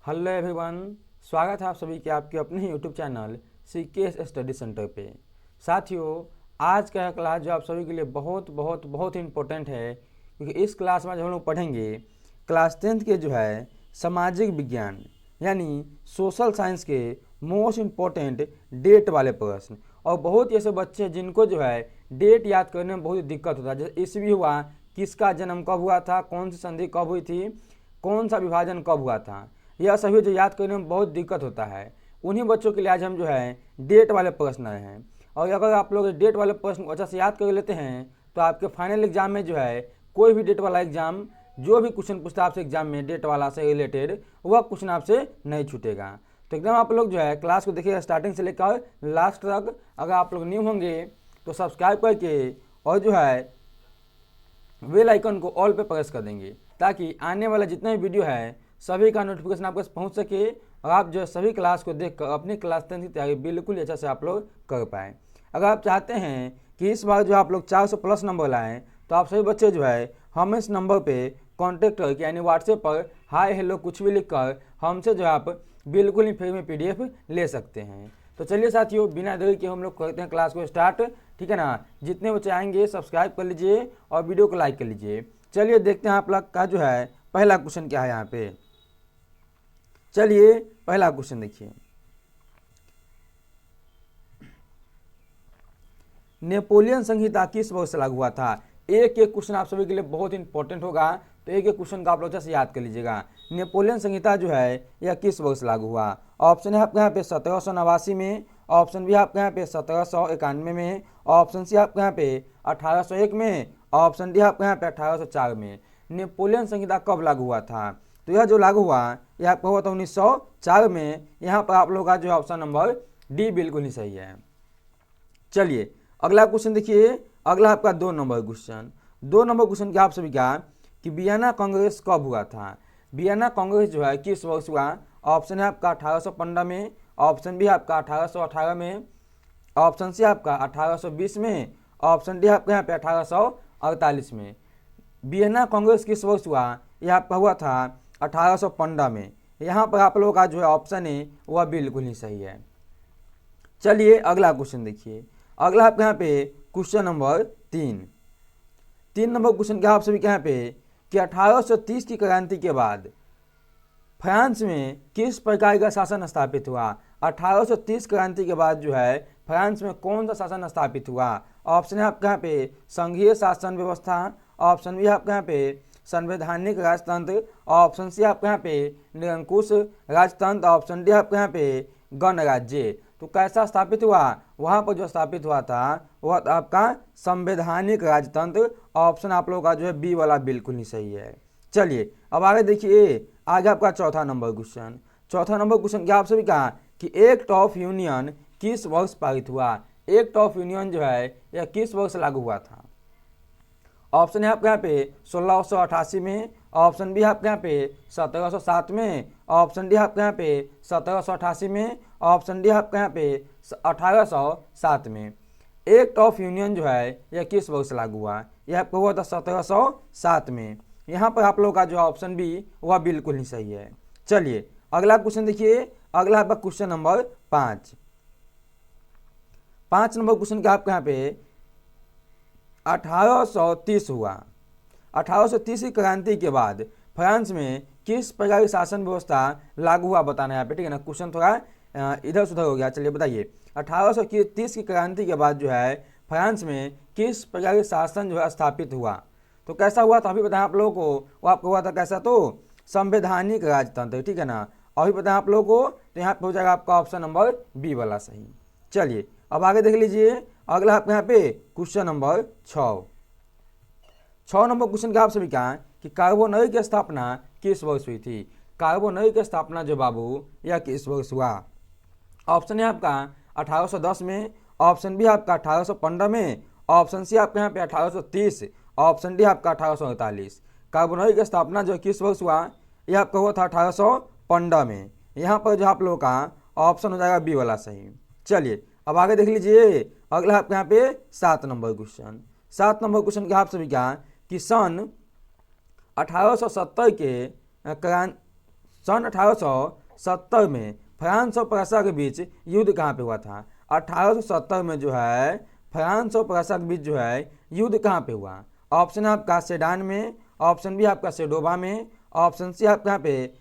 Hello everyone, स्वागत है आप सभी के आपके अपने ही YouTube channel CKS study centre पे। साथियों, आज का क्लास जो आप सभी के लिए बहुत बहुत बहुत इंपॉर्टेंट है, क्योंकि इस क्लास में जो हम लोग पढ़ेंगे क्लास 10th के जो है सामाजिक विज्ञान यानी सोशल साइंस के मोस्ट इम्पोर्टेंट डेट वाले प्रश्न। और बहुत ऐसे बच्चे हैं जिनको जो है डेट याद करने में बहुत दिक्कत होता है, जैसे ईस्वी हुआ, किसका जन्म कब हुआ था, कौन सी संधि कब हुई थी, कौन सा विभाजन कब हुआ था, यह सभी जो याद करने में बहुत दिक्कत होता है। उन्हीं बच्चों के लिए आज हम जो है डेट वाले प्रश्न आए हैं। और अगर आप लोग डेट वाले प्रश्न को अच्छा से याद कर लेते हैं तो आपके फाइनल एग्जाम में जो है कोई भी डेट वाला एग्जाम जो भी क्वेश्चन पूछता है आपसे एग्जाम में डेट वाला से रिलेटेड, वह क्वेश्चन आपसे नहीं छूटेगा। तो एकदम आप लोग जो है क्लास को देखिएगा स्टार्टिंग से लेकर लास्ट तक। अगर आप लोग न्यू होंगे तो सब्सक्राइब करके और जो है बेल आइकन को ऑल पे प्रेस कर देंगे, ताकि आने वाला जितना भी वीडियो है सभी का नोटिफिकेशन आपके पास पहुंच सके और आप जो सभी क्लास को देखकर अपनी क्लास 10 की तैयारी बिल्कुल अच्छा से आप लोग कर पाएँ। अगर आप चाहते हैं कि इस बार जो आप लोग 400 प्लस नंबर लाएँ, तो आप सभी बच्चे जो है हम इस नंबर पे कांटेक्ट करके यानी व्हाट्सएप पर हाय हेलो कुछ भी लिख कर हमसे जो है आप बिल्कुल ही फ्री में PDF ले सकते हैं। तो चलिए साथियों, बिना देरी के हम लोग करते हैं क्लास को स्टार्ट, ठीक है ना। जितने बच्चे आएंगे सब्सक्राइब कर लीजिए और वीडियो को लाइक कर लीजिए। चलिए देखते हैं आप लोग का जो है पहला क्वेश्चन क्या है यहाँ पे। चलिए पहला क्वेश्चन देखिए, नेपोलियन संहिता किस वर्ष से लागू हुआ था। एक एक क्वेश्चन आप सभी के लिए बहुत इंपॉर्टेंट होगा, तो एक एक क्वेश्चन का आप लोग अच्छे से याद कर लीजिएगा। नेपोलियन संहिता जो है यह किस वर्ष से लागू हुआ। ऑप्शन है आपके यहाँ पे 1789 में, ऑप्शन भी आपके यहाँ पे 1791 में, ऑप्शन सी आपके यहाँ पे 1801 में, ऑप्शन डी आपके यहाँ पे 1804 में। नेपोलियन संहिता कब लागू हुआ था, तो यह जो लागू हुआ यह आपका हुआ था 1904 में। यहाँ पर आप लोग का जो ऑप्शन नंबर डी बिल्कुल ही सही है। चलिए अगला क्वेश्चन देखिए, अगला आपका 2 नंबर क्वेश्चन। 2 नंबर क्वेश्चन क्या आप सभी का कि वियना कांग्रेस कब हुआ था। वियना कांग्रेस जो है किस वर्ष हुआ। ऑप्शन है आपका 1815 में, ऑप्शन बी आपका 1818 में, ऑप्शन सी आपका 1820 में, ऑप्शन डी आपका यहाँ पे 1848 में। वियना कांग्रेस किस वर्ष हुआ, यह आपका हुआ था 1815 में। यहाँ पर आप लोगों का जो है ऑप्शन है वह बिल्कुल ही सही है। चलिए अगला क्वेश्चन देखिए, अगला आपके यहाँ पे क्वेश्चन नंबर 3 नंबर क्वेश्चन क्या आप सभी के यहाँ पे कि 1830 की क्रांति के बाद फ्रांस में किस प्रकार का शासन स्थापित हुआ। 1830 क्रांति के बाद जो है फ्रांस में कौन सा शासन स्थापित हुआ। ऑप्शन है आपके यहाँ पे संघीय शासन व्यवस्था, ऑप्शन बी आपके यहाँ पे संवैधानिक राजतंत्र, ऑप्शन सी आपके यहाँ पे निरंकुश राजतंत्र, ऑप्शन डी आपके यहाँ पे गणराज्य। तो कैसा स्थापित हुआ, वहाँ पर जो स्थापित हुआ था वह आपका संवैधानिक राजतंत्र। ऑप्शन आप लोगों का जो है बी वाला बिल्कुल ही सही है। चलिए अब आगे देखिए, आगे आपका चौथा नंबर क्वेश्चन। चौथा नंबर क्वेश्चन क्या आप सभी कहा कि एक्ट ऑफ यूनियन किस वर्ष पारित हुआ। एक्ट ऑफ यूनियन जो है यह किस वर्ष लागू हुआ था। ऑप्शन है आपके यहाँ पे 1688 में, ऑप्शन बी आपके यहाँ पे 1707 में, ऑप्शन डी आपके यहाँ पे 1788 में, ऑप्शन डी आपके यहाँ पे 1807 में। एक्ट ऑफ यूनियन जो है यह किस वर्ष लागू हुआ, यह आपको हुआ था 1707 में। यहाँ पर आप लोगों का जो ऑप्शन बी वह बिल्कुल ही सही है। चलिए अगला क्वेश्चन देखिए, अगला आपका क्वेश्चन नंबर 5 नंबर क्वेश्चन क्या आपके यहाँ पे 1830 हुआ। 1830 की क्रांति के बाद फ्रांस में किस प्रकार की शासन व्यवस्था लागू हुआ बताना है यहाँ पे, ठीक है ना। क्वेश्चन थोड़ा इधर सुधर हो गया। चलिए बताइए 1830 की क्रांति के बाद जो है फ्रांस में किस प्रकार की शासन जो है स्थापित हुआ। तो कैसा हुआ तो अभी बताएं आप लोगों को, वो आपको हुआ था कैसा, तो संवैधानिक राजतंत्र, ठीक है ना। अभी बताएं आप लोगों को, तो यहाँ पे हो जाएगा आपका ऑप्शन नंबर बी वाला सही। चलिए अब आगे देख लीजिए, अगला आपके यहाँ पे क्वेश्चन नंबर 6 नंबर क्वेश्चन क्या आप सभी का कि कार्बोनरी की स्थापना किस वर्ष हुई थी। कार्बोनरी की स्थापना जो बाबू यह किस वर्ष हुआ। ऑप्शन है आपका 1810 में, ऑप्शन बी आपका 1815 में, ऑप्शन सी आपके यहाँ पे 1830, ऑप्शन डी आपका 1848। कार्बोनरी की स्थापना जो किस वर्ष हुआ, यह आपका हुआ था 1815 में। यहाँ पर जो आप लोगों का ऑप्शन हो जाएगा बी वाला सही। चलिए अब आगे देख लीजिए, अगला आपके यहाँ पे 7 नंबर क्वेश्चन। 7 नंबर क्वेश्चन क्या आप सभी का कि सन 1870 के सन 1870 में फ्रांस और प्रसा के बीच युद्ध कहाँ पे हुआ था? 1870 में जो है फ्रांस और प्रसा के बीच जो है युद्ध कहाँ पे हुआ? ऑप्शन है आपका सेडान में, ऑप्शन बी आपका सेडोवा में, ऑप्शन सी आपका यहाँ पे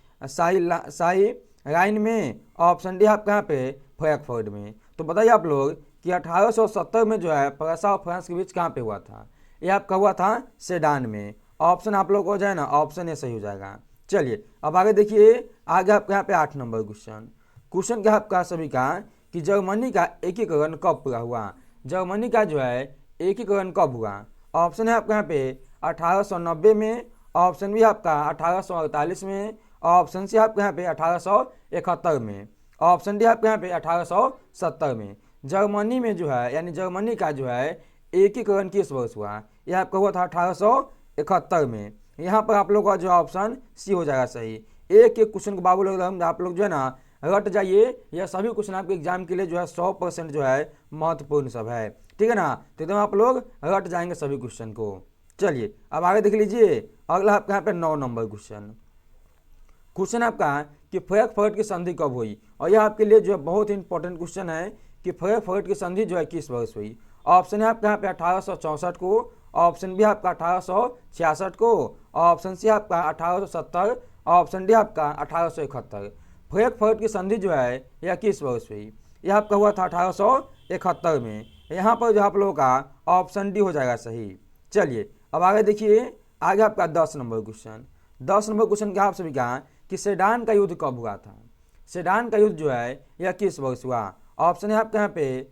शाही राइन में, ऑप्शन डी आपका यहाँ पे फ्रैंकफर्ट में। तो बताइए आप लोग कि 1870 में जो है प्रसा और फ्रांस के बीच कहाँ पे हुआ था? ये आपका हुआ था सेडान में। ऑप्शन आप लोग हो जाए ना, ऑप्शन ए सही हो जाएगा। चलिए अब आगे देखिए, आगे आपके यहाँ पे 8 नंबर क्वेश्चन क्या आपका सभी का कि जर्मनी का एकीकरण कब पूरा हुआ? जर्मनी का जो है एकीकरण कब हुआ? ऑप्शन है आपका यहाँ पे 1890 में, ऑप्शन भी आपका 1848 में, ऑप्शन सी आपके यहाँ पे 1871 में, ऑप्शन डी आपके यहाँ पे 1870 में। जर्मनी में जो है यानी जर्मनी का जो है एकीकरण किस वर्ष हुआ? यह आपका हुआ था 1871 में। यहाँ पर आप लोग का जो ऑप्शन सी हो जाएगा सही। एक एक क्वेश्चन को बाबू लोग आप लोग जो है ना रट जाइए, यह सभी क्वेश्चन आपके एग्जाम के लिए जो है 100% जो है महत्वपूर्ण सब है, ठीक है ना। तो एकदम आप लोग रट जाएंगे सभी क्वेश्चन को। चलिए अब आगे देख लीजिए, अगला आपके यहाँ पे 9 नंबर क्वेश्चन आपका कि फ्रैंकफर्ट की संधि कब हुई? और यह आपके लिए जो है बहुत ही इंपॉर्टेंट क्वेश्चन है कि फ्रैंकफर्ट की संधि जो है किस वर्ष हुई? ऑप्शन है आपके यहाँ पे 1864 को, ऑप्शन बी आपका 1866 को, ऑप्शन सी आपका 1870, ऑप्शन डी आपका 1871। फ्रैंकफर्ट की संधि जो है यह किस वर्ष हुई? यह आपका हुआ था 1871 में। यहाँ पर जो आप लोगों का ऑप्शन डी हो जाएगा सही। चलिए अब आगे देखिए, आगे आपका 10 नंबर क्वेश्चन क्या आप सभी का कि सेडान का युद्ध कब हुआ था? सेडान का युद्ध जो है यह किस वर्ष हुआ? ऑप्शन है आपके यहाँ पे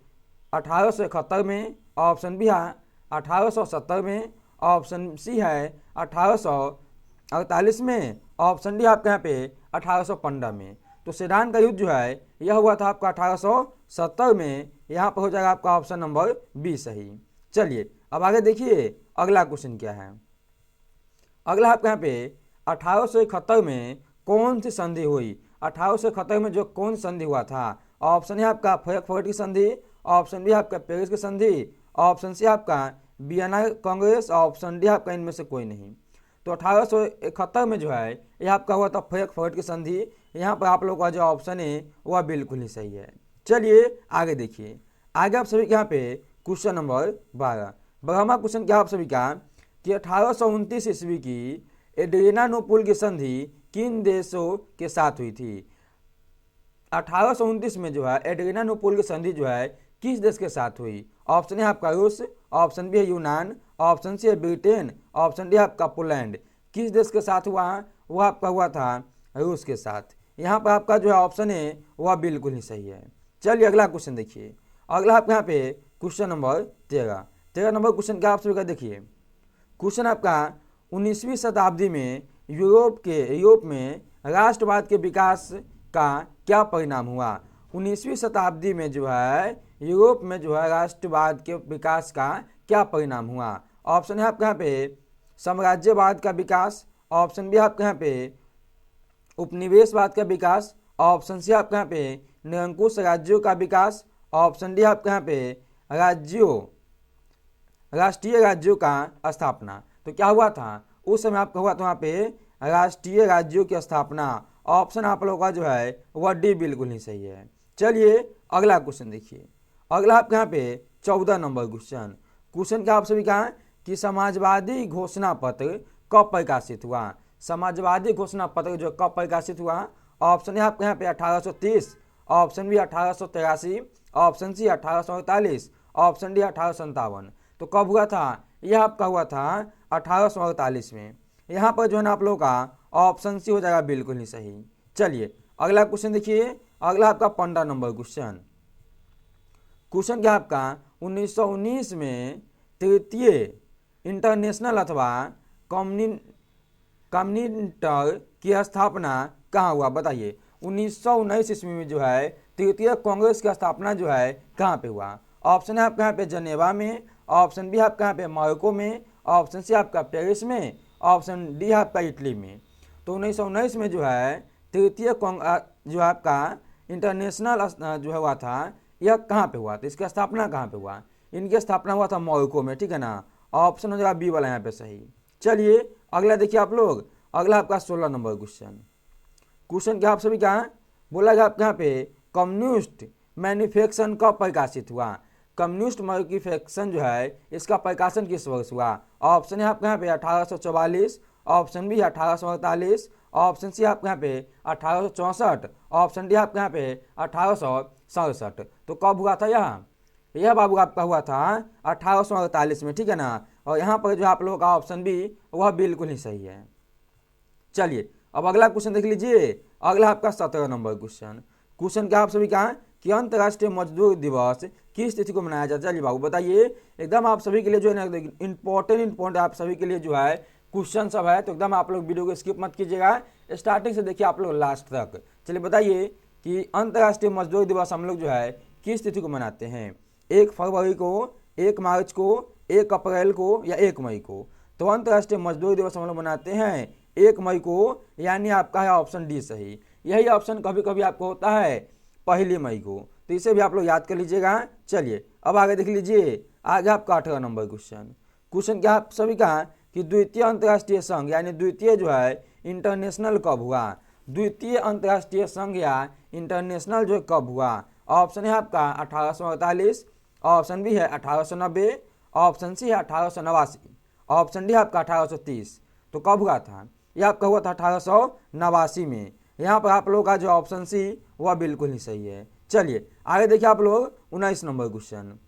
1871 में, ऑप्शन बी है 1870 में, ऑप्शन सी है 1848 में, ऑप्शन डी आपके यहाँ पे 1815 में। तो सेडान का युद्ध जो है यह हुआ था आपका 1870 में। यहाँ पर हो जाएगा आपका ऑप्शन नंबर बी सही। चलिए अब आगे देखिए अगला क्वेश्चन क्या है। अगला आपके यहाँ पे 1871 में कौन सी संधि हुई? 1871 में जो कौन संधि हुआ था? ऑप्शन है आपका फ्रैंकफर्ट की संधि, ऑप्शन बी आपका पेरिस की संधि, ऑप्शन सी आपका वियना कांग्रेस, ऑप्शन डी आपका इनमें से कोई नहीं। तो 1871 में जो है यह आपका हुआ था फ्रैंकफर्ट की संधि। यहाँ पर आप लोगों का जो ऑप्शन है वह बिल्कुल ही सही है। चलिए आगे देखिए, आगे आप सभी के यहाँ पे क्वेश्चन नंबर 12 क्वेश्चन क्या आप सभी का कि 1829 ईस्वी की एड्रियानोपुल की संधि किन देशों के साथ हुई थी? 1829 में जो है एड्रियानोपुल की संधि जो है किस देश के साथ हुई? ऑप्शन है आपका रूस, ऑप्शन बी है यूनान, ऑप्शन सी है ब्रिटेन, ऑप्शन डी आपका पोलैंड। किस देश के साथ हुआ? वह आपका हुआ था रूस के साथ। यहाँ पर आपका जो है ऑप्शन है वह बिल्कुल ही सही है। चलिए अगला क्वेश्चन देखिए, अगला आपके यहाँ पे क्वेश्चन नंबर 13 नंबर क्वेश्चन क्या आप सभी का देखिए। क्वेश्चन आपका 19वीं शताब्दी में यूरोप में राष्ट्रवाद के विकास का क्या परिणाम हुआ? 19वीं शताब्दी में जो है यूरोप में जो है राष्ट्रवाद के विकास का क्या परिणाम हुआ? ऑप्शन है आपके यहाँ पे साम्राज्यवाद का विकास, ऑप्शन बी आपके यहाँ पे उपनिवेशवाद का विकास, ऑप्शन सी आपके यहाँ पे निरंकुश राज्यों का विकास, ऑप्शन डी आपके यहाँ पे राष्ट्रीय राज्यों का स्थापना। तो क्या हुआ था उस समय? आपका हुआ था वहाँ पे राष्ट्रीय राज्यों की स्थापना। ऑप्शन आप लोगों का जो है वह डी बिल्कुल ही सही है। चलिए अगला क्वेश्चन देखिए, अगला आपके यहाँ पे 14 नंबर क्वेश्चन क्या आप सभी का कि समाजवादी घोषणा पत्र कब प्रकाशित हुआ? समाजवादी घोषणा पत्र जो कब प्रकाशित हुआ? ऑप्शन है आपके यहाँ पे 1830, option B 1883, option C 1848, option D 1857। तो कब हुआ था? यह आपका हुआ था 1848 में। यहाँ पर जो है ना आप लोगों का ऑप्शन सी हो जाएगा बिल्कुल ही सही। चलिए अगला क्वेश्चन देखिए, अगला आपका 15 नंबर क्वेश्चन क्या आपका 1919 में तृतीय इंटरनेशनल अथवा कम्युनिटर की स्थापना कहाँ हुआ? बताइए 1919 ईस्वी में जो है तृतीय कांग्रेस की स्थापना जो है कहाँ पे हुआ? ऑप्शन है आपके यहाँ पे जनेवा में, ऑप्शन बी आपका यहाँ पे मार्को में, ऑप्शन सी आपका पेरिस में, ऑप्शन डी आपका इटली में। तो 1919 में जो है तृतीय जो आपका इंटरनेशनल जो है हुआ था यह कहाँ पे हुआ था? इसकी स्थापना कहाँ पे हुआ? इनकी स्थापना हुआ था मार्को में, ठीक है ना। ऑप्शन हो जाएगा बी वाला यहाँ पे सही। चलिए अगला देखिए आप लोग, अगला आपका 16 नंबर क्वेश्चन क्या आप सभी का बोला गया आपके यहाँ पे कम्युनिस्ट मैन्युफैक्चर कब प्रकाशित हुआ। कम्युनिस्ट मैन्युफैक्चर जो है इसका प्रकाशन किस वर्ष हुआ। ऑप्शन है आपके यहाँ पे 1844, ऑप्शन बी 1848, ऑप्शन सी आपके यहाँ पे 1864, ऑप्शन डी आपके यहाँ पे 1867। तो कब हुआ था यह बाबू आपका हुआ था 1848 में, ठीक है ना। और यहाँ पर जो आप लोगों का ऑप्शन बी वह बिल्कुल ही सही है। चलिए अब अगला क्वेश्चन देख लीजिए। अगला आपका 17 नंबर क्वेश्चन। क्वेश्चन क्या आप सभी का कि अंतर्राष्ट्रीय मजदूर दिवस किस तिथि को मनाया जाता है। चलिए बाबू बताइए, एकदम आप सभी के लिए जो है ना इंपॉर्टेंट आप सभी के लिए जो है क्वेश्चन सब है, तो एकदम आप लोग वीडियो को स्किप मत कीजिएगा, स्टार्टिंग से देखिए आप लोग लास्ट तक। चलिए बताइए कि अंतर्राष्ट्रीय मजदूर दिवस हम लोग जो है किस तिथि को मनाते हैं। 1 फरवरी को, 1 मार्च को, 1 अप्रैल को या 1 मई को। तो अंतर्राष्ट्रीय मजदूर दिवस हम लोग मनाते हैं 1 मई को, यानी आपका है ऑप्शन डी सही। यही ऑप्शन कभी कभी आपको होता है 1 मई को, तो इसे भी आप लोग याद कर लीजिएगा। चलिए अब आगे देख लीजिए, आगे आपका 18 नंबर क्वेश्चन। क्वेश्चन क्या आप सभी का कि द्वितीय अंतर्राष्ट्रीय संघ यानी द्वितीय जो है इंटरनेशनल कब हुआ। द्वितीय अंतर्राष्ट्रीय संघ या इंटरनेशनल जो कब हुआ। ऑप्शन है आपका 1848, ऑप्शन बी है 1890, ऑप्शन सी है 1889, ऑप्शन डी आपका 1830। तो कब हुआ था, यह आपका हुआ था 1889 में। यहाँ पर आप लोगों का जो ऑप्शन सी वह बिल्कुल ही सही है। चलिए आगे देखिए आप लोग 19 नंबर क्वेश्चन।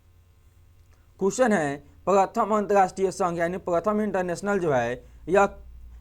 क्वेश्चन है प्रथम अंतर्राष्ट्रीय संघ यानी प्रथम इंटरनेशनल जो है यह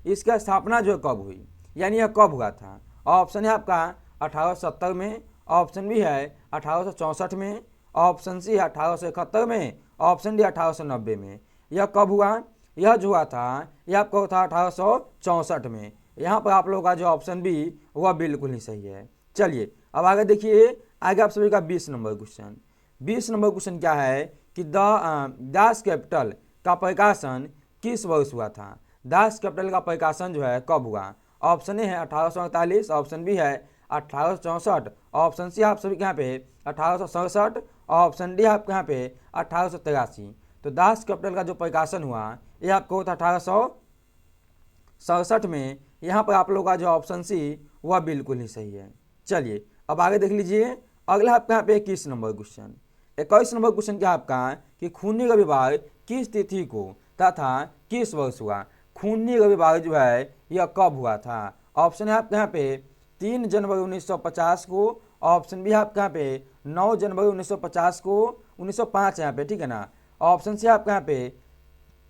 इसका स्थापना जो कब हुई, यानी यह कब हुआ था। ऑप्शन है आपका 1870 में, ऑप्शन बी है 1864 में, ऑप्शन सी है 1871 में, ऑप्शन डी 1890 में। यह कब हुआ, यह जो हुआ था यह आपका हुआ था 1864 में। यहाँ पर आप लोगों का जो ऑप्शन बी वह बिल्कुल ही सही है। चलिए अब आगे देखिए, आगे आप सभी का 20 नंबर क्वेश्चन। 20 नंबर क्वेश्चन क्या है कि दास कैपिटल का प्रकाशन किस वर्ष हुआ था। दास कैपिटल का प्रकाशन जो है कब हुआ। ऑप्शन ए है 1848, ऑप्शन बी है 1864, ऑप्शन सी आप सभी के यहाँ पे 1867, ऑप्शन डी आपके यहाँ पे 1883। तो दास कैपिटल का जो प्रकाशन हुआ यह आपको होता 1867 में। यहाँ पर आप लोगों का जो ऑप्शन सी वह बिल्कुल ही सही है। चलिए अब आगे देख लीजिए, अगला आपके यहाँ पे 21 नंबर क्वेश्चन। 21 नंबर क्वेश्चन क्या आपका कि खूनी रविवार किस तिथि को तथा किस वर्ष हुआ। खूनी रविवार जो है यह कब हुआ था। ऑप्शन है आपके यहाँ पे 3 जनवरी 1950 को, ऑप्शन बी है आपके यहाँ पे 9 जनवरी 1950 को, 1905 यहाँ पे, ठीक है ना। ऑप्शन सी आपके यहाँ पे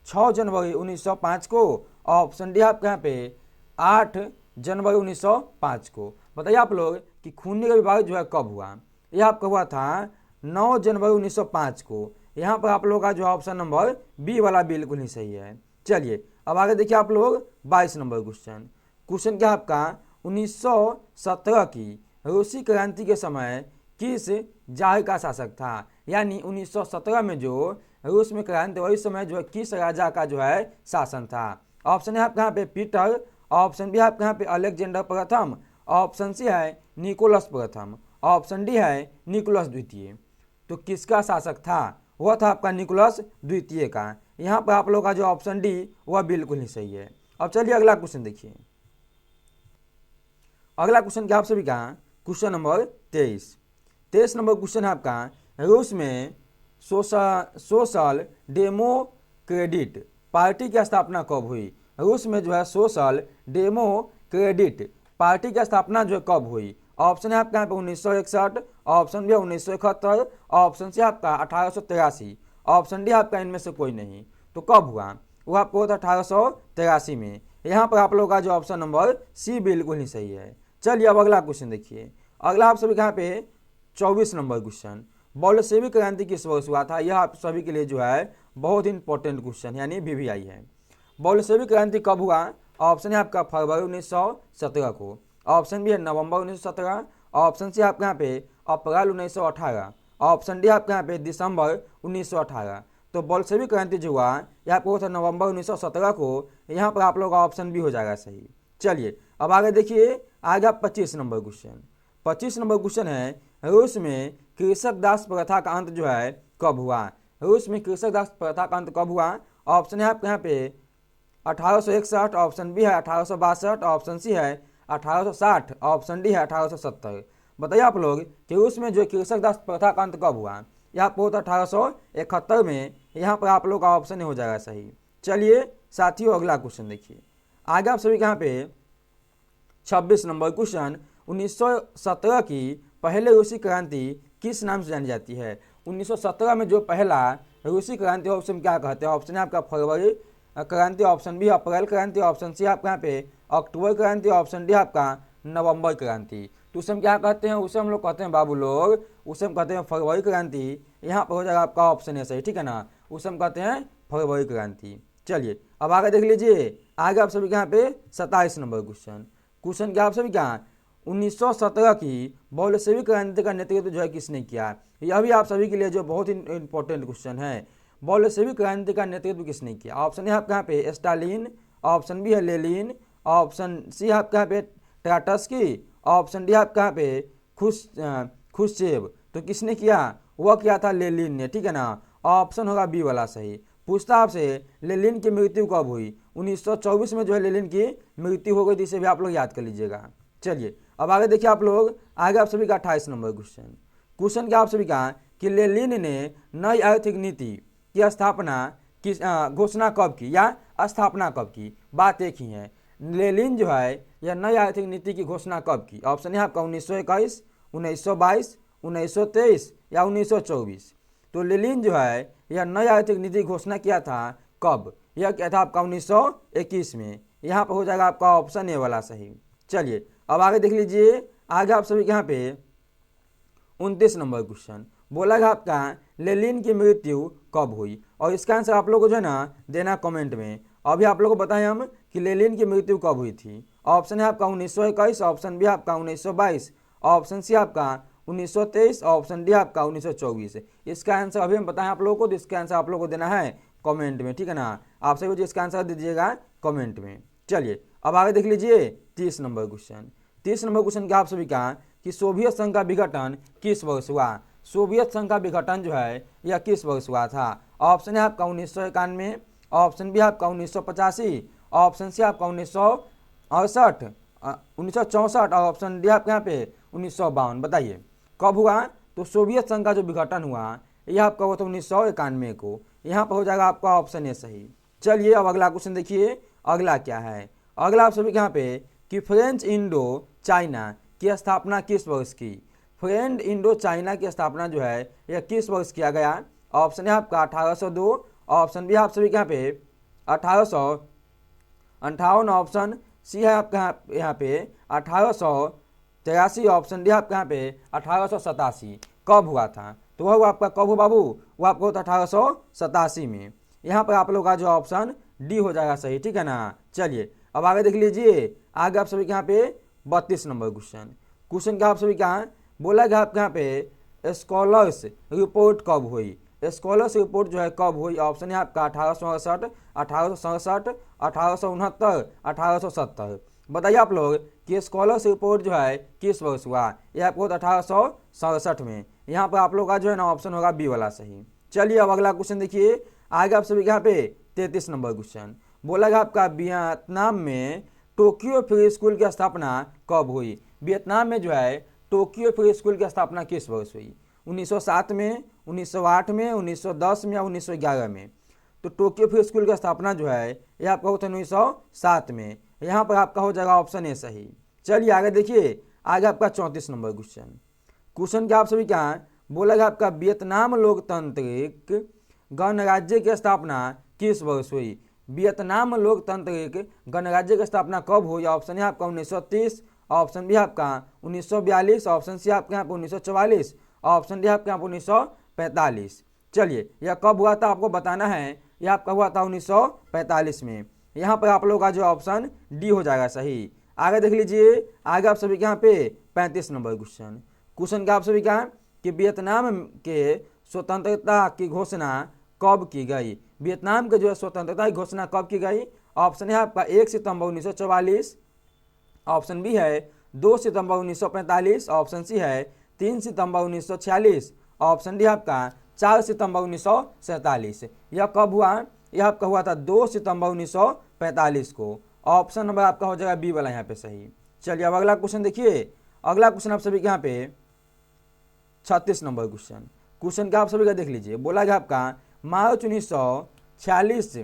6 जनवरी 1905 को, ऑप्शन डी आपके यहाँ पे 8 जनवरी 1905 को। बताइए आप लोग कि खूनी रविवार जो है कब हुआ। यह आपका हुआ था 9 जनवरी 1905 को। यहाँ पर आप लोगों का जो ऑप्शन नंबर बी वाला बिल्कुल ही सही है। चलिए अब आगे देखिए आप लोग 22 नंबर क्वेश्चन। क्वेश्चन क्या आपका 1917 की रूसी क्रांति के समय किस जार का शासक था। यानी 1917 में जो रूस में क्रांति वही समय जो है किस राजा का जो है शासन था। ऑप्शन है आपके यहाँ पे पीटर, ऑप्शन बी आपके यहाँ पे अलेक्जेंडर प्रथम, ऑप्शन सी है निकोलस प्रथम, ऑप्शन डी है निकोलस द्वितीय। तो किसका शासक था, वह था आपका निकोलस द्वितीय का। यहाँ पर आप लोगों का जो ऑप्शन डी वह बिल्कुल ही सही है। अब चलिए अगला क्वेश्चन देखिए। अगला क्वेश्चन क्या आप सभी का क्वेश्चन नंबर 23 नंबर क्वेश्चन है आपका रूस में सोशल डेमोक्रेटिक पार्टी की स्थापना कब हुई। रूस में जो है सोशल डेमोक्रेटिक पार्टी की स्थापना जो है कब हुई। ऑप्शन है आपका यहाँ पे 1961, ऑप्शन बी 1971, ऑप्शन सी आपका 1883, ऑप्शन डी आपका इनमें से कोई नहीं। तो कब हुआ, वो आपको होता 1883 में। यहाँ पर आप लोगों का जो ऑप्शन नंबर सी बिल्कुल ही सही है। चलिए अब अगला क्वेश्चन देखिए। अगला आप सभी के यहाँ पे 24 नंबर क्वेश्चन। बोल्शेविक क्रांति किस वर्ष हुआ था। यह आप सभी के लिए जो है बहुत इंपॉर्टेंट क्वेश्चन यानी VVI है। बोल्शेविक क्रांति कब हुआ। ऑप्शन है आपका फरवरी 1917 को, ऑप्शन बी है नवंबर 1917, ऑप्शन सी आपके यहाँ पे अप्रैल 1918, ऑप्शन डी आपके यहाँ पे दिसंबर 1918। तो बोल्शेविक क्रांति जो हुआ यह आपको था नवंबर 1917 को। यहाँ पर आप लोग का ऑप्शन भी हो जाएगा सही। चलिए अब आगे देखिए, आगे 25 नंबर क्वेश्चन। 25 नंबर क्वेश्चन है रूस में कृषक दास प्रथा का अंत जो है कब हुआ। रूस में कृषक दास प्रथा का अंत कब हुआ। ऑप्शन है आपके यहाँ पे 1861, ऑप्शन बी है 1862, ऑप्शन सी है 1860, ऑप्शन डी है 1870। बताइए आप लोग कि रूस में जो कृषक दास प्रथा का अंत कब हुआ? यहाँ पर होता 1871 में। यहाँ पर आप लोग का ऑप्शन हो जाएगा सही। चलिए साथियों अगला क्वेश्चन देखिए। आगे आप सभी के यहाँ पे 26 नंबर क्वेश्चन, 1917 की पहले रूसी क्रांति किस नाम से जानी जाती है? 1917 में जो पहला रूसी क्रांति, ऑप्शन क्या कहते हैं? ऑप्शन है आपका फरवरी क्रांति, ऑप्शन बी अप्रैल क्रांति, ऑप्शन सी आपका यहाँ पे अक्टूबर क्रांति, ऑप्शन डी आपका नवंबर क्रांति। तो उसे हम क्या कहते हैं? उसे हम लोग कहते हैं बाबू लोग, उसे हम कहते हैं फरवरी क्रांति। यहाँ पर हो जाएगा आपका ऑप्शन है सही, ठीक है ना। उसे हम कहते हैं फरवरी क्रांति। चलिए अब आगे देख लीजिए। आगे आप सभी के यहाँ पे 27 नंबर क्वेश्चन क्या आप सभी क्या 1917 की बोल्शेविक क्रांति का नेतृत्व जो है किसने किया? यह भी आप सभी के लिए जो बहुत ही इंपॉर्टेंट क्वेश्चन है। बोल्शेविक क्रांति का नेतृत्व किसने किया? ऑप्शन है आपके यहाँ पे स्टालिन, ऑप्शन बी है लेनिन, ऑप्शन सी है आपके यहाँ पे ट्राटस्की, ऑप्शन डी आपके यहाँ पे खुश्चेव। तो किसने किया? वह किया था लेनिन ने, ठीक है ना। ऑप्शन होगा बी वाला सही। पूछता आपसे लेनिन की मृत्यु कब हुई? 1924 में जो है लेनिन की मृत्यु हो गई थी, इसे भी आप लोग याद कर लीजिएगा। चलिए अब आगे देखिए आप लोग। आगे आप सभी का 28 नंबर क्वेश्चन क्या आप सभी का कि लेनिन ने नई आर्थिक नीति की स्थापना की घोषणा कब की या स्थापना कब की? बात एक ही है। लेनिन जो है यह नई आर्थिक नीति की घोषणा कब की? ऑप्शन है आपका 1921, 1922, 1923 या 1924। तो लेनिन जो है यह नई आर्थिक नीति की घोषणा किया था कब? यह किया था आपका 1921 में। यहाँ पर हो जाएगा आपका ऑप्शन ए वाला सही। चलिए अब आगे देख लीजिए। आगे आप सभी के यहाँ पे 29 नंबर क्वेश्चन बोला गया आपका लेनिन की मृत्यु कब हुई? और इसका आंसर आप लोग को जो है ना देना कमेंट में। अभी आप लोग को बताएं हम कि लेनिन की मृत्यु कब हुई थी। ऑप्शन है आपका 1921, ऑप्शन बी आपका 1922, ऑप्शन सी आपका 1923, ऑप्शन डी आपका 1924। इसका आंसर अभी हम बताएं आप लोगों को, तो इसका आंसर आप लोगों को देना है कमेंट में, ठीक है ना। आप सभी को इसका आंसर दीजिएगा कमेंट में। चलिए अब आगे देख लीजिए 30 नंबर क्वेश्चन क्या आप सभी का कि सोवियत संघ का विघटन किस वर्ष हुआ? सोवियत संघ का विघटन जो है यह किस वर्ष हुआ था? ऑप्शन है आपका 1991, ऑप्शन बी आपका 1985, ऑप्शन सी आपका 1968, 1964 और ऑप्शन डी आपके यहाँ पे 1952। बताइए कब हुआ? तो सोवियत संघ का जो विघटन हुआ यह आपका हुआ था 1991 को। यहाँ पर हो जाएगा आपका ऑप्शन ए सही। चलिए अब अगला क्वेश्चन देखिए। अगला क्या है? अगला आप सभी के यहाँ पे कि फ्रेंच इंडो चाइना की स्थापना किस वर्ष की? फ्रेंच इंडो चाइना की स्थापना जो है यह किस वर्ष किया गया? ऑप्शन है आपका 1802, ऑप्शन बी आप सभी के यहाँ पे 1858, ऑप्शन सी है आपका यहाँ पे 1883, ऑप्शन डी आपके यहाँ पे 1887। कब हुआ था? तो वह आपका कब हो बाबू? वो आपको 1887 में। यहाँ पर आप लोग का जो ऑप्शन डी हो जाएगा सही, ठीक है ना। चलिए अब आगे देख लीजिए। आगे आप सभी के यहाँ पे 32 नंबर क्वेश्चन क्या आप सभी का बोला गया आपके यहाँ पे स्कॉलर्स रिपोर्ट कब हुई? स्कॉलर्स रिपोर्ट जो है कब हुई? ऑप्शन है आपका 1868, 1867, 1869, 1870। बताइए आप लोग कि स्कॉलर्स रिपोर्ट जो है किस वर्ष हुआ? यह आपको 1867 में। यहाँ पर आप लोग का जो है ना ऑप्शन होगा बी वाला सही। चलिए अब अगला क्वेश्चन देखिए। आगे आप सभी के यहाँ पे 33 नंबर क्वेश्चन बोला गया आपका वियतनाम में टोक्यो फ्री स्कूल की स्थापना कब हुई? वियतनाम में जो है टोक्यो फ्री स्कूल की स्थापना किस वर्ष हुई? 1907 में, 1908 में, 1910 में या 1911 में? तो टोक्यो फ्री स्कूल की स्थापना जो है यह आपका होता है 1907 में। यहाँ पर आपका हो जाएगा ऑप्शन ए सही। चलिए आगे देखिए। आगे आपका 34 नंबर क्वेश्चन क्या आप सभी क्या बोला गया आपका वियतनाम लोकतांत्रिक गणराज्य की स्थापना किस वर्ष हुई? वियतनाम लोकतांत्रिक गणराज्य की स्थापना कब हुई? ऑप्शन है आपका 1930, ऑप्शन बी आपका 1942, ऑप्शन सी आपके यहाँ पर 1944, ऑप्शन डी आपके यहाँ पर 1945। चलिए यह कब हुआ था आपको बताना है। यह आपका हुआ था 1945 में। यहाँ पर आप लोगों का जो ऑप्शन डी हो जाएगा सही। आगे देख लीजिए। आगे आप सभी के यहाँ पे 35 नंबर क्वेश्चन क्या आप सभी का कि वियतनाम के स्वतंत्रता की घोषणा कब की गई? वियतनाम के जो है स्वतंत्रता की घोषणा कब की गई? ऑप्शन है आपका 1 सितंबर 1944, ऑप्शन बी है 2 सितंबर 1945, ऑप्शन सी है 3 सितंबर 1946, ऑप्शन डी आपका 4 सितंबर 1947। यह कब हुआ? यह आपका हुआ था 2 सितंबर 1945 को। ऑप्शन नंबर आपका हो जाएगा बी वाला यहाँ पे सही। चलिए अब अगला क्वेश्चन देखिए। अगला क्वेश्चन आप सभी के यहाँ पे 36 नंबर क्वेश्चन। क्वेश्चन क्या आप सभी का देख लीजिए। बोला गया आपका मार्च 1946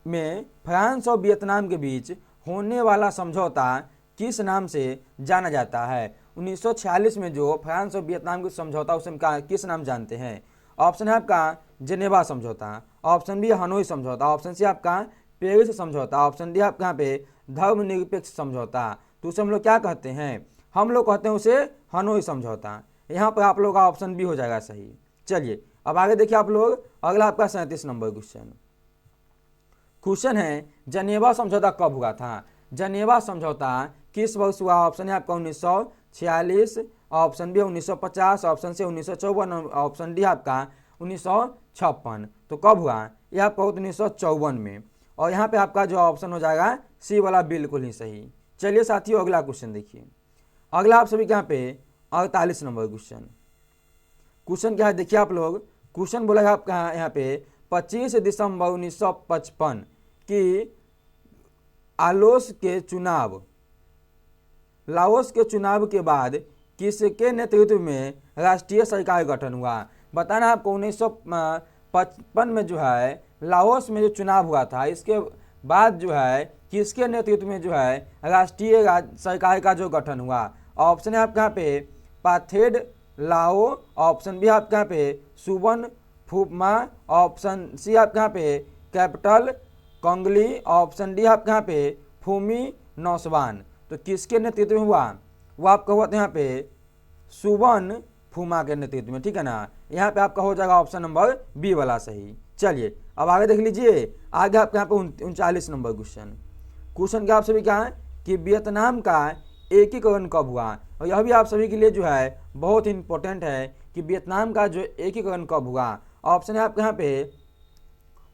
में फ्रांस और वियतनाम के बीच होने वाला समझौता किस नाम से जाना जाता है। 1946 में जो फ्रांस और वियतनाम के समझौता उसे हम किस नाम जानते हैं। ऑप्शन है आपका जेनेवा समझौता, ऑप्शन बी हनोई समझौता, ऑप्शन सी आपका पेरिस समझौता, ऑप्शन डी आपके यहाँ पे धर्मनिरपेक्ष समझौता। तो उसे हम लोग क्या कहते हैं, हम लोग कहते हैं उसे हनोई समझौता। यहाँ पर आप लोग का ऑप्शन बी हो जाएगा सही। चलिए अब आगे देखिए आप लोग। अगला आपका 37 नंबर क्वेश्चन। क्वेश्चन है जनेवा समझौता कब हुआ था। जनेवा समझौता किस वर्ष हुआ। ऑप्शन है आपका 1946, option B 1950, option C 1954, option D आपका 1956। तो कब हुआ, यह आपका 1954 में। और यहाँ पे आपका जो ऑप्शन हो जाएगा सी वाला बिल्कुल ही सही। चलिए साथियों अगला क्वेश्चन देखिए। अगला आप सभी के यहाँ पे 48 नंबर क्वेश्चन। क्वेश्चन क्या है देखिए आप लोग। क्वेश्चन बोला है आपका यहाँ पे 25 दिसंबर 1955 की लाओस के चुनाव के बाद किसके नेतृत्व में राष्ट्रीय सरकार गठन हुआ। बताना आपको 1955 में जो है लाओस में जो चुनाव हुआ था, इसके बाद जो है किसके नेतृत्व में जो है राष्ट्रीय सरकार का जो गठन हुआ। ऑप्शन है आपके यहाँ पे पाथेड लाओ, ऑप्शन बी आपके यहाँ पे सुबन फुमा, ऑप्शन सी आपके यहाँ पे कैपिटल कंगली, ऑप्शन डी आपके यहाँ पे फूमी नौसवान। तो किसके नेतृत्व में हुआ, वो आपका हुआ था यहाँ पे सुबन फुमा के नेतृत्व में, ठीक है ना। यहाँ पे आपका हो जाएगा ऑप्शन नंबर बी वाला सही। चलिए अब आगे देख लीजिए। आगे आपके यहाँ पे 39 नंबर क्वेश्चन। क्वेश्चन क्या आप सभी क्या है कि वियतनाम का एकीकरण कब हुआ। और यह भी आप सभी के लिए जो है बहुत इंपॉर्टेंट है कि वियतनाम का जो एकीकरण कब हुआ। ऑप्शन है आपके यहाँ पे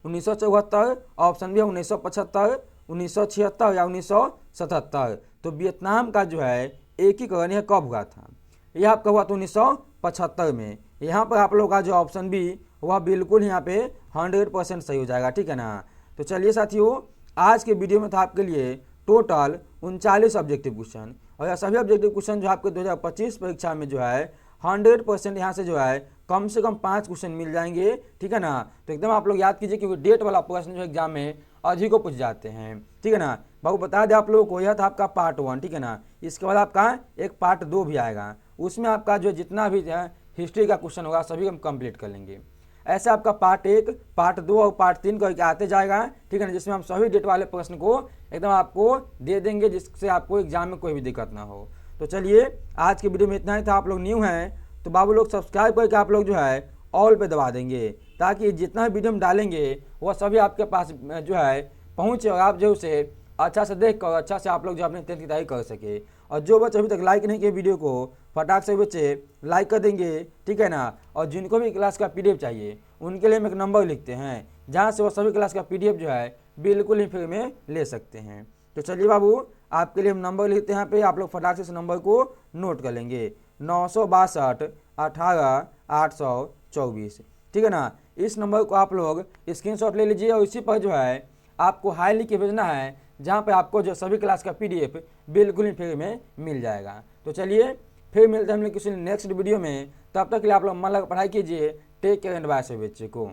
1974, ऑप्शन बी 1975, 1976 या 1977। तो वियतनाम का जो है एकीकरण यह कब हुआ था, यह आपका हुआ था 1975 में। यहाँ पर आप लोग का जो ऑप्शन बी वह बिल्कुल यहाँ पे 100% सही हो जाएगा, ठीक है ना। तो चलिए साथियों आज के वीडियो में था आपके लिए टोटल 39 ऑब्जेक्टिव क्वेश्चन। और यह सभी ऑब्जेक्टिव क्वेश्चन जो आपके 2025 परीक्षा में जो है 100% यहाँ से जो है कम से कम 5 क्वेश्चन मिल जाएंगे, ठीक है ना। तो एकदम आप लोग याद कीजिए क्योंकि डेट वाला प्रश्न जो एग्जाम में अधिक को पूछ जाते हैं, ठीक है ना। बाबू बता दें आप लोगों को, यह था आपका पार्ट 1, ठीक है ना। इसके बाद आपका एक पार्ट 2 भी आएगा, उसमें आपका जो जितना भी हिस्ट्री का क्वेश्चन होगा सभी हम कंप्लीट कर लेंगे। ऐसे आपका पार्ट 1, पार्ट 2 और पार्ट 3 करके आते जाएगा, ठीक है ना, जिसमें हम सभी डेट वाले प्रश्न को एकदम आपको दे देंगे, जिससे आपको एग्जाम में कोई भी दिक्कत ना हो। तो चलिए आज की वीडियो में इतना ही था। आप लोग न्यू हैं तो बाबू लोग सब्सक्राइब करके आप लोग जो है ऑल पे दबा देंगे, ताकि जितना वीडियो हम डालेंगे वह सभी आपके पास जो है पहुँचे और आप जो उसे अच्छा से देख कर अच्छा से आप लोग जो अपने 10th की तैयारी कर सके। और जो बच्चे अभी तक लाइक नहीं किए वीडियो को फटाक से बच्चे लाइक कर देंगे, ठीक है ना। और जिनको भी क्लास का PDF चाहिए उनके लिए हम एक नंबर लिखते हैं, जहाँ से वो सभी क्लास का PDF जो है बिल्कुल ही फ्री में ले सकते हैं। तो चलिए बाबू आपके लिए हम नंबर लिखते हैं यहाँ पे, आप लोग फटाक से इस नंबर को नोट कर लेंगे 962 18 824, ठीक है ना। इस नंबर को आप लोग स्क्रीनशॉट ले लीजिए और इसी पर जो है आपको हाई लिख के भेजना है, जहाँ पे आपको जो सभी क्लास का PDF बिल्कुल ही फ्री में मिल जाएगा। तो चलिए फिर मिलते हैं हम लोग किसी नेक्स्ट वीडियो में, तब तक के लिए आप लोग मन लगा पढ़ाई कीजिए। टेक केयर एंड बाय सभी बच्चे को।